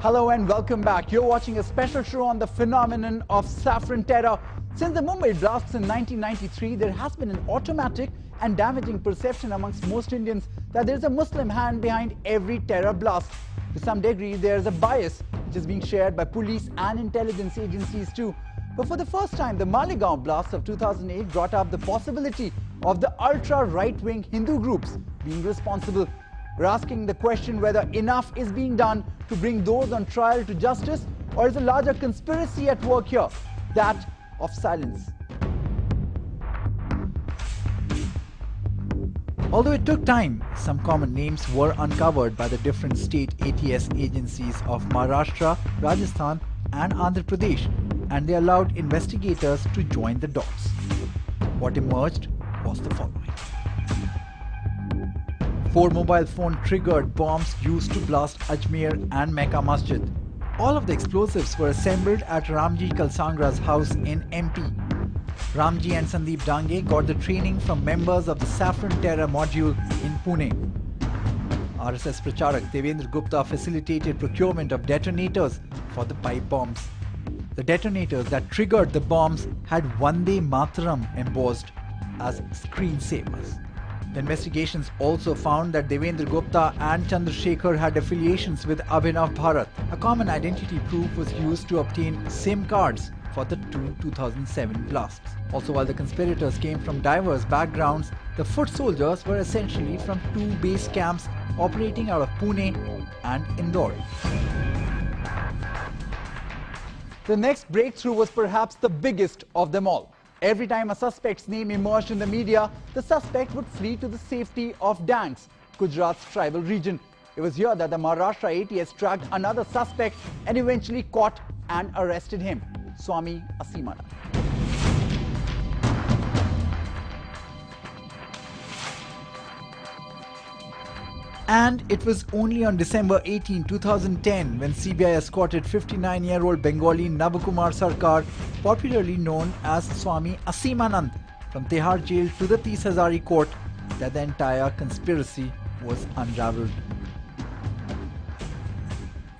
Hello and welcome back. You're watching a special show on the phenomenon of saffron terror. Since the Mumbai blasts in 1993, there has been an automatic and damaging perception amongst most Indians that there is a Muslim hand behind every terror blast. To some degree, there is a bias which is being shared by police and intelligence agencies too. But for the first time, the Malegaon blast of 2008 brought up the possibility of the ultra-right-wing Hindu groups being responsible. We're asking the question whether enough is being done to bring those on trial to justice, or is a larger conspiracy at work here, that of silence. Although it took time, some common names were uncovered by the different state ATS agencies of Maharashtra, Rajasthan and Andhra Pradesh, and they allowed investigators to join the dots. What emerged was the following. 4 mobile phone triggered bombs used to blast Ajmer and Mecca-Masjid. All of the explosives were assembled at Ramji Kalsangra's house in MP. Ramji and Sandeep Dange got the training from members of the Saffron Terror module in Pune. RSS Pracharak Devendra Gupta facilitated procurement of detonators for the pipe bombs. The detonators that triggered the bombs had Vande Mataram embossed as screensavers. The investigations also found that Devendra Gupta and Chandrasekhar had affiliations with Abhinav-Bharat. A common identity proof was used to obtain SIM cards for the 2007 blasts. Also, while the conspirators came from diverse backgrounds, the foot soldiers were essentially from 2 base camps operating out of Pune and Indore. The next breakthrough was perhaps the biggest of them all. Every time a suspect's name emerged in the media, the suspect would flee to the safety of Danks, Gujarat's tribal region. It was here that the Maharashtra ATS tracked another suspect and eventually caught and arrested him, Swami-Aseemanand. And it was only on December 18, 2010 when CBI escorted 59-year-old Bengali Navakumar Sarkar, popularly known as Swami-Aseemanand, from Tihar jail to the 30,000 court, that the entire conspiracy was unraveled.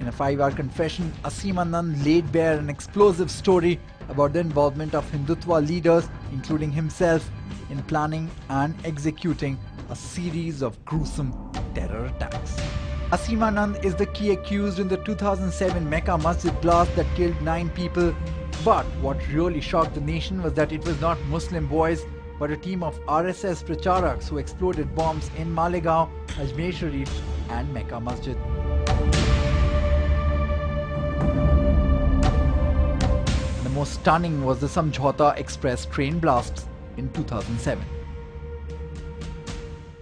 In a 5-hour confession, Aseemanand laid bare an explosive story about the involvement of Hindutva leaders, including himself, in planning and executing a series of gruesome terror attacks. Aseemanand is the key accused in the 2007 Mecca-Masjid blast that killed 9 people. But what really shocked the nation was that it was not Muslim boys, but a team of RSS Pracharaks who exploded bombs in Malegaon, Ajmer Sharif and Mecca-Masjid. The most stunning was the Samjhauta Express train blasts in 2007.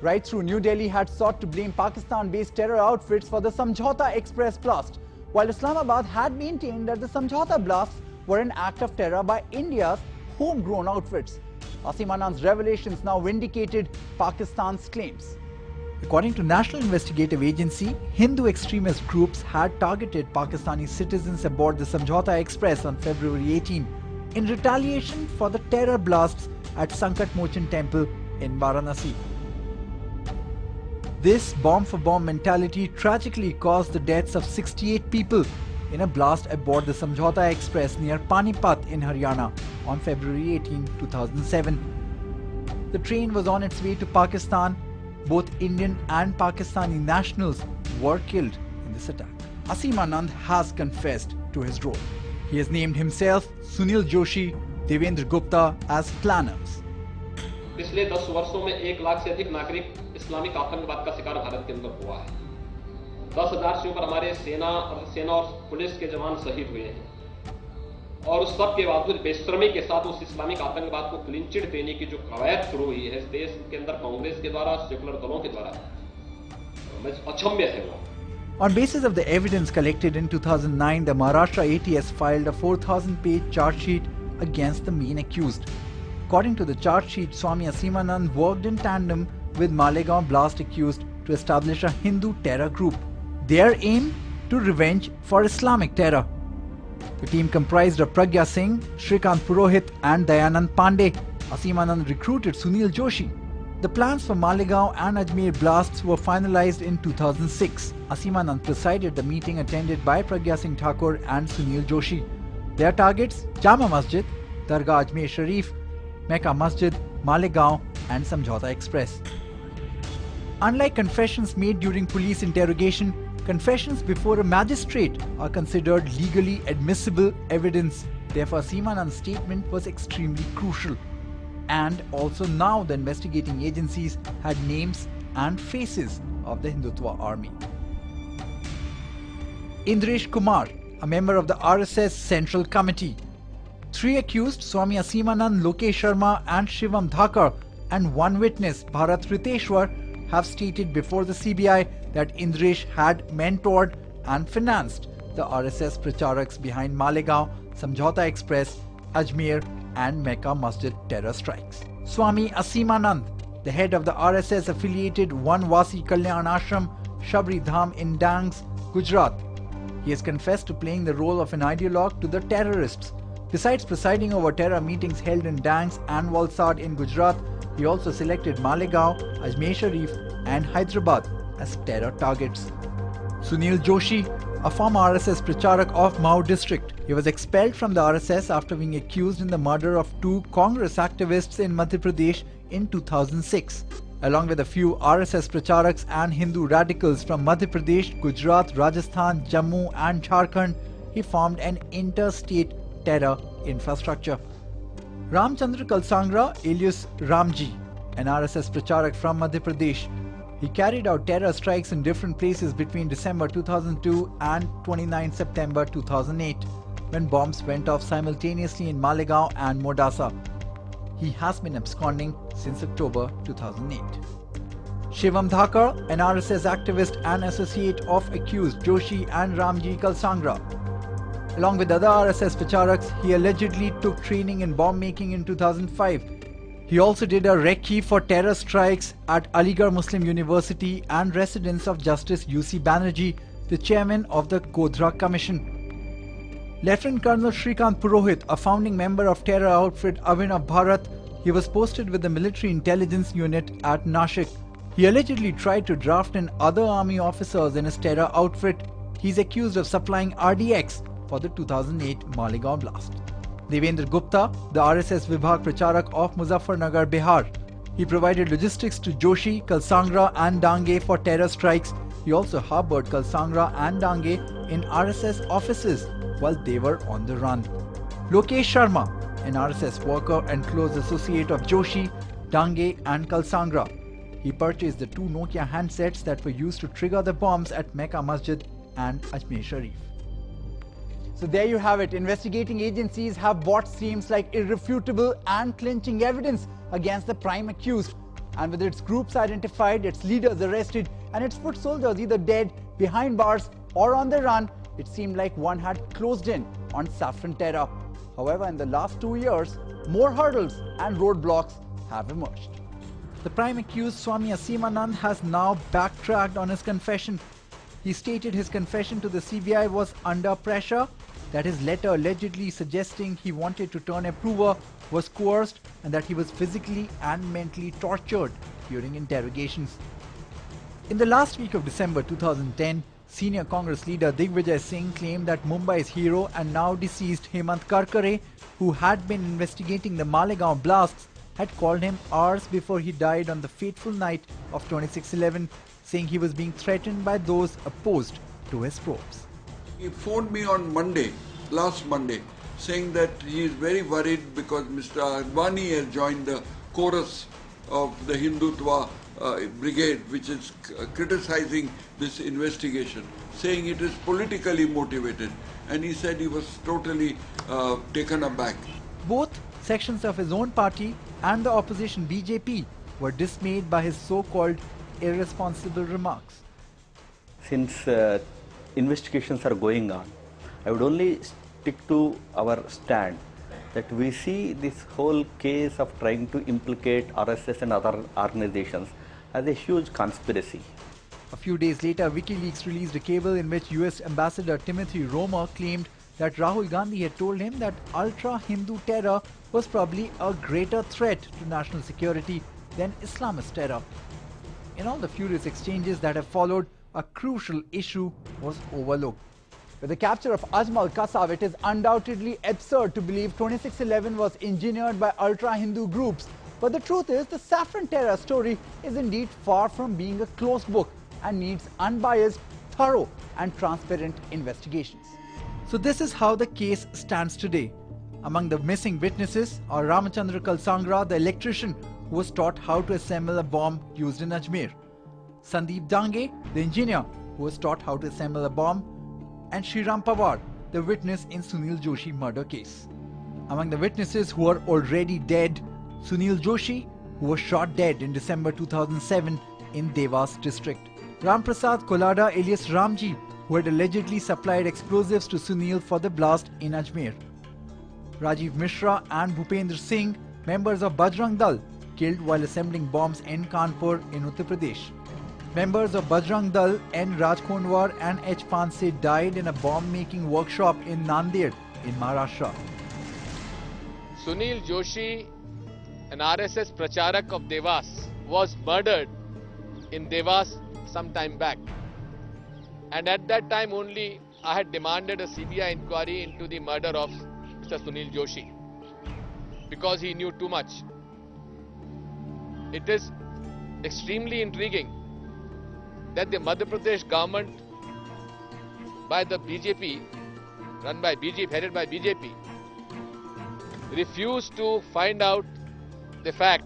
Right through New Delhi had sought to blame Pakistan-based terror outfits for the Samjhauta Express blast, while Islamabad had maintained that the Samjhauta blasts were an act of terror by India's homegrown outfits. Aseemanand's revelations now vindicated Pakistan's claims. According to National Investigative Agency, Hindu extremist groups had targeted Pakistani citizens aboard the Samjhauta Express on February 18 in retaliation for the terror blasts at Sankat Mochan Temple in Varanasi. This bomb-for-bomb mentality tragically caused the deaths of 68 people in a blast aboard the Samjhauta Express near Panipat in Haryana on February 18, 2007. The train was on its way to Pakistan. Both Indian and Pakistani nationals were killed in this attack. Aseemanand has confessed to his role. He has named himself, Sunil Joshi, Devendra Gupta as planners. पिछले 10 वर्षों में 1 लाख से अधिक नागरिक Islamic आतंकवाद का शिकार भारत के अंदर हुआ है। 10,000 से ऊपर हमारे सेना और पुलिस के जवान शहीद हुए हैं। और उस सब के बावजूद बेशर्मी के साथ उस इस्लामिक आतंकवाद को क्लीन चिट देने की जो कवायद शुरू हुई है इस देश के अंदर कांग्रेस के द्वारा, सेकुलर दलों के द्वारा, अक्षम्य है वो। On basis of the evidence collected in 2009, the Maharashtra ATS filed a 4,000-page charge sheet against the main accused. According to the charge sheet, Swami-Aseemanand worked in tandem with Malegaon blast accused to establish a Hindu terror group. Their aim to revenge for Islamic terror. The team comprised of Pragya Singh, Lt-Col-Purohit and Dayanand Pandey. Aseemanand recruited Sunil Joshi. The plans for Malegaon and Ajmer blasts were finalized in 2006. Aseemanand presided the meeting attended by Pragya-Singh-Thakur and Sunil Joshi. Their targets: Jama-Masjid, Dargah Ajmer Sharif, Mecca-Masjid, Malegaon and Samjhauta Express. Unlike confessions made during police interrogation, confessions before a magistrate are considered legally admissible evidence. Therefore, Aseemanand's statement was extremely crucial. And also now the investigating agencies had names and faces of the Hindutva army. Indresh-Kumar, a member of the RSS Central Committee. 3 accused, Swami-Aseemanand, Lokesh Sharma and Shivam Dhakar, and 1 witness, Bharat Riteshwar, have stated before the CBI that Indresh had mentored and financed the RSS pracharaks behind Malegaon, Samjhauta Express, Ajmer and Mecca-Masjid terror strikes. Swami-Aseemanand, the head of the RSS-affiliated Vanvasi Kalyan Ashram, Shabri Dham in Dangs, Gujarat. He has confessed to playing the role of an ideologue to the terrorists. Besides presiding over terror meetings held in Dangs and Valsad in Gujarat, he also selected Malegaon, Ajmer Sharif and Hyderabad as terror targets. Sunil Joshi, a former RSS pracharak of Mao district. He was expelled from the RSS after being accused in the murder of 2 Congress activists in Madhya Pradesh in 2006. Along with a few RSS pracharaks and Hindu radicals from Madhya Pradesh, Gujarat, Rajasthan, Jammu and Jharkhand, he formed an interstate terror infrastructure. Ramchandra Kalsangra alias Ramji, an RSS pracharak from Madhya Pradesh. He carried out terror strikes in different places between December 2002 and 29 September 2008, when bombs went off simultaneously in Malegaon and Modasa. He has been absconding since October 2008. Shivam Dhakar, an RSS activist and associate of accused Joshi and Ramji Kalsangra. Along with other RSS pracharaks, he allegedly took training in bomb making in 2005. He also did a recce for terror strikes at Aligarh Muslim University and residence of Justice U.C. Banerjee, the chairman of the Godhra Commission. Lieutenant Colonel Lt-Col-Purohit, a founding member of terror outfit Abhinav-Bharat, he was posted with the military intelligence unit at Nashik. He allegedly tried to draft in other army officers in his terror outfit. He is accused of supplying RDX for the 2008 Malegaon blast. Devendra Gupta, the RSS Vibhag Pracharak of Muzaffarnagar, Bihar. He provided logistics to Joshi, Kalsangra and Dange for terror strikes. He also harbored Kalsangra and Dange in RSS offices while they were on the run. Lokesh Sharma, an RSS worker and close associate of Joshi, Dange and Kalsangra. He purchased the 2 Nokia handsets that were used to trigger the bombs at Mecca-Masjid and Ajmer Sharif. So there you have it. Investigating agencies have what seems like irrefutable and clinching evidence against the prime accused. And with its groups identified, its leaders arrested, and its foot soldiers either dead, behind bars, or on the run, it seemed like one had closed in on saffron terror. However, in the last 2 years, more hurdles and roadblocks have emerged. The prime accused Swami-Aseemanand has now backtracked on his confession. He stated his confession to the CBI was under pressure, that his letter allegedly suggesting he wanted to turn a prover was coerced, and that he was physically and mentally tortured during interrogations. In the last week of December 2010, senior Congress leader Digvijay Singh claimed that Mumbai's hero and now deceased Hemant Karkare, who had been investigating the Malegaon blasts, had called him hours before he died on the fateful night of 26/11, saying he was being threatened by those opposed to his probes. He phoned me on Monday, last Monday, saying that he is very worried because Mr. Advani has joined the chorus of the Hindutva brigade, which is criticizing this investigation, saying it is politically motivated. And he said he was totally taken aback. Both sections of his own party and the opposition BJP were dismayed by his so-called irresponsible remarks. Since investigations are going on, I would only stick to our stand that we see this whole case of trying to implicate RSS and other organizations as a huge conspiracy. A few days later, WikiLeaks released a cable in which US Ambassador Timothy Romer claimed that Rahul Gandhi had told him that ultra-Hindu terror was probably a greater threat to national security than Islamist terror. In all the furious exchanges that have followed, a crucial issue was overlooked. With the capture of Ajmal Kasab, it is undoubtedly absurd to believe 2611 was engineered by ultra-Hindu groups. But the truth is, the saffron terror story is indeed far from being a closed book and needs unbiased, thorough and transparent investigations. So this is how the case stands today. Among the missing witnesses are Ramachandra Kalsangra, the electrician who was taught how to assemble a bomb used in Ajmer; Sandeep Dange, the engineer who was taught how to assemble a bomb; and Shriram Pawar, the witness in Sunil Joshi murder case. Among the witnesses who are already dead, Sunil Joshi, who was shot dead in December 2007 in Devas district; Ram Prasad Kolada alias Ramji, who had allegedly supplied explosives to Sunil for the blast in Ajmer; Rajiv Mishra and Bhupendra Singh, members of Bajrang Dal, killed while assembling bombs in Kanpur in Uttar Pradesh; members of Bajrang Dal N. Raj Khondwar and H. Panse died in a bomb-making workshop in Nanded in Maharashtra. Sunil Joshi, an RSS pracharak of Devas, was murdered in Devas some time back. And at that time only, I had demanded a CBI inquiry into the murder of Mr. Sunil Joshi, because he knew too much. It is extremely intriguing that the Madhya Pradesh government by the BJP, run by BJP, headed by BJP, refused to find out the fact.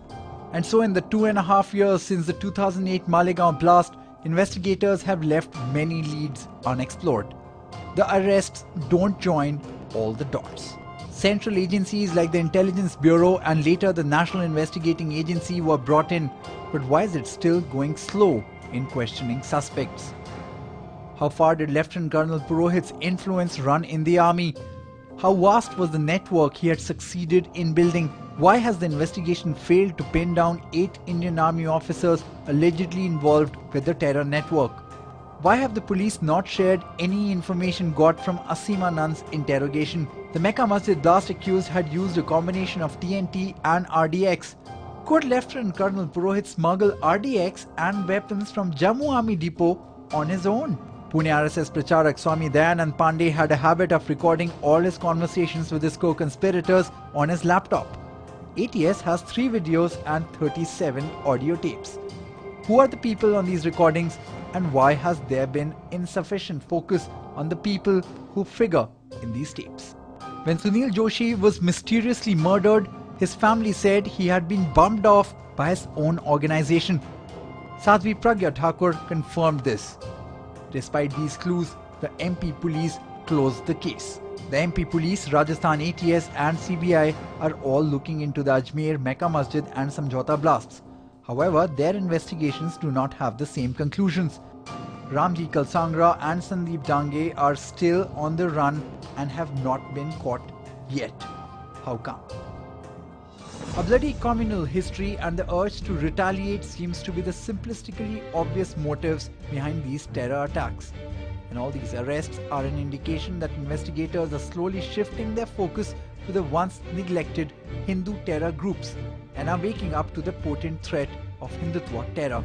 And so in the 2.5 years since the 2008 Malegaon blast, investigators have left many leads unexplored. The arrests don't join all the dots. Central agencies like the Intelligence Bureau and later the National Investigating Agency were brought in, but why is it still going slow in questioning suspects? How far did Lieutenant Colonel Purohit's influence run in the army? How vast was the network he had succeeded in building? Why has the investigation failed to pin down 8 Indian Army officers allegedly involved with the terror network? Why have the police not shared any information got from Aseemanand's interrogation? The Mecca-Masjid blast accused had used a combination of TNT and RDX. Could Lieutenant Colonel Purohit smuggle RDX and weapons from Jammu Army Depot on his own? Pune RSS Pracharak Swami Dayanand Pandey had a habit of recording all his conversations with his co-conspirators on his laptop. ATS has 3 videos and 37 audio tapes. Who are the people on these recordings, and why has there been insufficient focus on the people who figure in these tapes? When Sunil Joshi was mysteriously murdered, his family said he had been bumped off by his own organization. Sadhvi-Pragya-Thakur confirmed this. Despite these clues, the MP police closed the case. The MP police, Rajasthan ATS and CBI are all looking into the Ajmer, Mecca-Masjid and Samjhauta blasts. However, their investigations do not have the same conclusions. Ramji Kalsangra and Sandeep Dange are still on the run and have not been caught yet. How come? A bloody communal history and the urge to retaliate seems to be the simplistically obvious motives behind these terror attacks. And all these arrests are an indication that investigators are slowly shifting their focus to the once neglected Hindu terror groups and are waking up to the potent threat of Hindutva terror.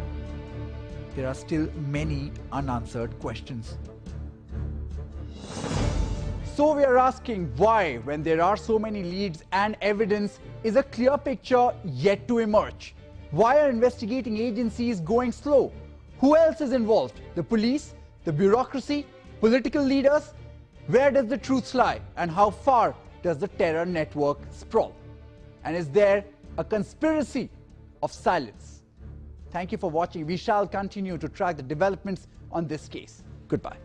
There are still many unanswered questions. So we are asking why, when there are so many leads and evidence, is a clear picture yet to emerge? Why are investigating agencies going slow? Who else is involved? The police? The bureaucracy? Political leaders? Where does the truth lie? And how far does the terror network sprawl? And is there a conspiracy of silence? Thank you for watching. We shall continue to track the developments on this case. Goodbye.